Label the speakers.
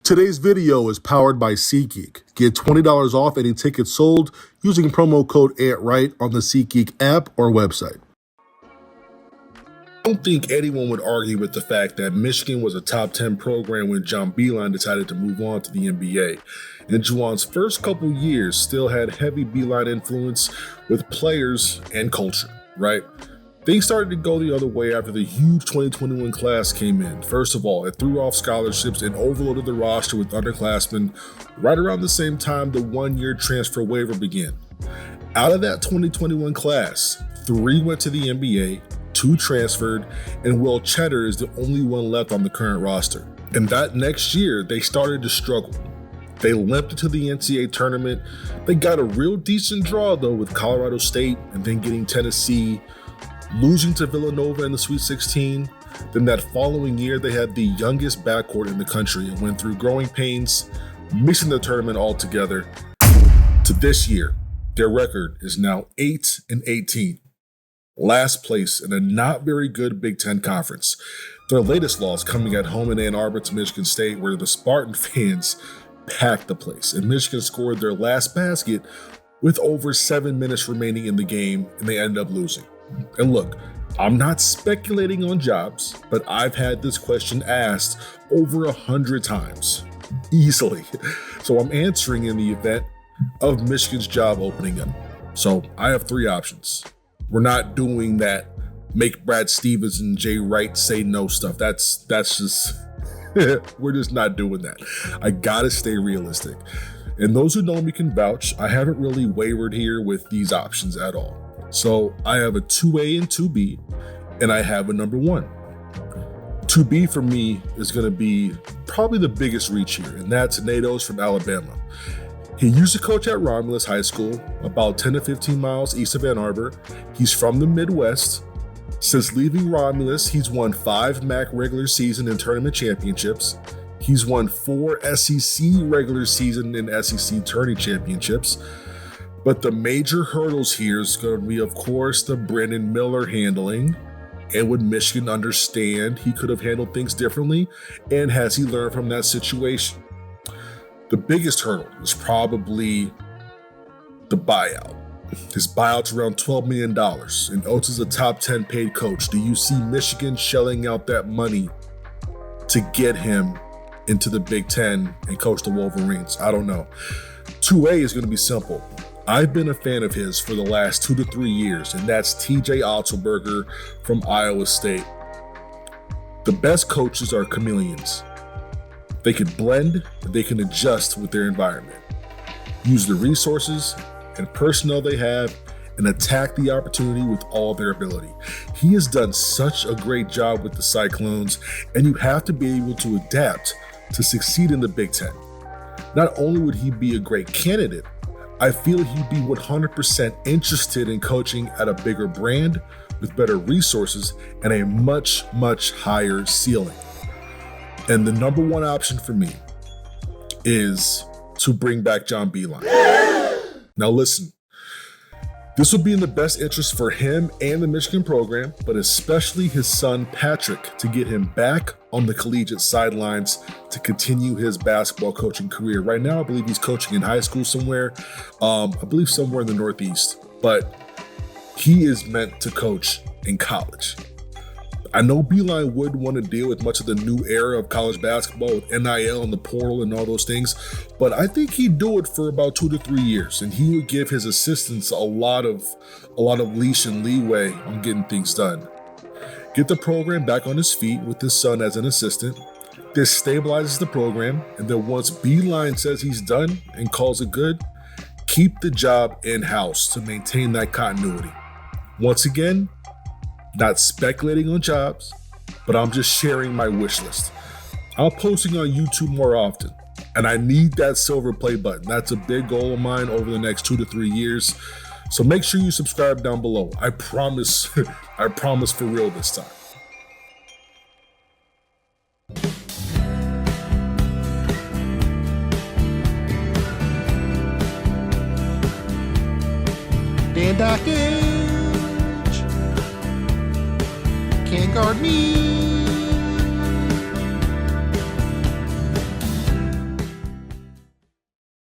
Speaker 1: Today's video is powered by SeatGeek. Get $20 off any ticket sold using promo code ANTRIGHT on the SeatGeek app or website. I don't think anyone would argue with the fact that Michigan was a top 10 program when John Beilein decided to move on to the NBA. And Juwan's first couple years still had heavy Beilein influence with players and culture, right? Things started to go the other way after the huge 2021 class came in. First of all, it threw off scholarships and overloaded the roster with underclassmen right around the same time the one-year transfer waiver began. Out of that 2021 class, 3 went to the NBA, 2 transferred, and Will Cheddar is the only one left on the current roster. And that next year, they started to struggle. They limped into the NCAA tournament. They got a real decent draw, though, with Colorado State and then getting Tennessee, losing to Villanova in the Sweet 16. Then that following year, they had the youngest backcourt in the country and went through growing pains, missing the tournament altogether. To this year, their record is now 8-18. Last place in a not very good Big Ten conference. Their latest loss coming at home in Ann Arbor to Michigan State, where the Spartan fans packed the place, and Michigan scored their last basket with over 7 minutes remaining in the game, and they ended up losing. And look, I'm not speculating on jobs, but I've had this question asked over 100 times, easily. So I'm answering in the event of Michigan's job opening up. So I have 3 options. We're not doing that make Brad Stevens and Jay Wright say no stuff. That's just, we're just not doing that. I gotta stay realistic. And those who know me can vouch, I haven't really wavered here with these options at all. So I have a 2A and 2B, and I have a number 1. 2B for me is going to be probably the biggest reach here, and that's Nados from Alabama. He used to coach at Romulus High School, about 10 to 15 miles east of Ann Arbor. He's from the Midwest. Since leaving Romulus, he's won 5 MAC regular season and tournament championships. He's won 4 SEC regular season and SEC tourney championships. But the major hurdles here is going to be, of course, the Brandon Miller handling. And would Michigan understand he could have handled things differently? And has he learned from that situation? The biggest hurdle is probably the buyout. His buyout's around $12 million, and Oates is a top 10 paid coach. Do you see Michigan shelling out that money to get him into the Big Ten and coach the Wolverines? I don't know. 2A is going to be simple. I've been a fan of his for the last 2 to 3 years, and that's TJ Otzelberger from Iowa State. The best coaches are chameleons. They can blend, and they can adjust with their environment. Use the resources and personnel they have and attack the opportunity with all their ability. He has done such a great job with the Cyclones, and you have to be able to adapt to succeed in the Big Ten. Not only would he be a great candidate, I feel he'd be 100% interested in coaching at a bigger brand with better resources and a much, much higher ceiling. And the number 1 option for me is to bring back John Beilein. Now listen, this would be in the best interest for him and the Michigan program, but especially his son Patrick, to get him back on the collegiate sidelines to continue his basketball coaching career. Right now, I believe he's coaching in high school somewhere, I believe somewhere in the Northeast, but he is meant to coach in college. I know Beilein would want to deal with much of the new era of college basketball with NIL and the portal and all those things, but I think he'd do it for about 2 to 3 years, and he would give his assistants a lot of leash and leeway on getting things done. Get the program back on his feet with his son as an assistant. This stabilizes the program, and then once Beilein says he's done and calls it good, keep the job in-house to maintain that continuity. Once again, not speculating on jobs, but I'm just sharing my wish list. I'm posting on YouTube more often, and I need that silver play button. That's a big goal of mine over the next 2 to 3 years. So make sure you subscribe down below. I promise, I promise for real this time.
Speaker 2: Dan Dockage can't guard me.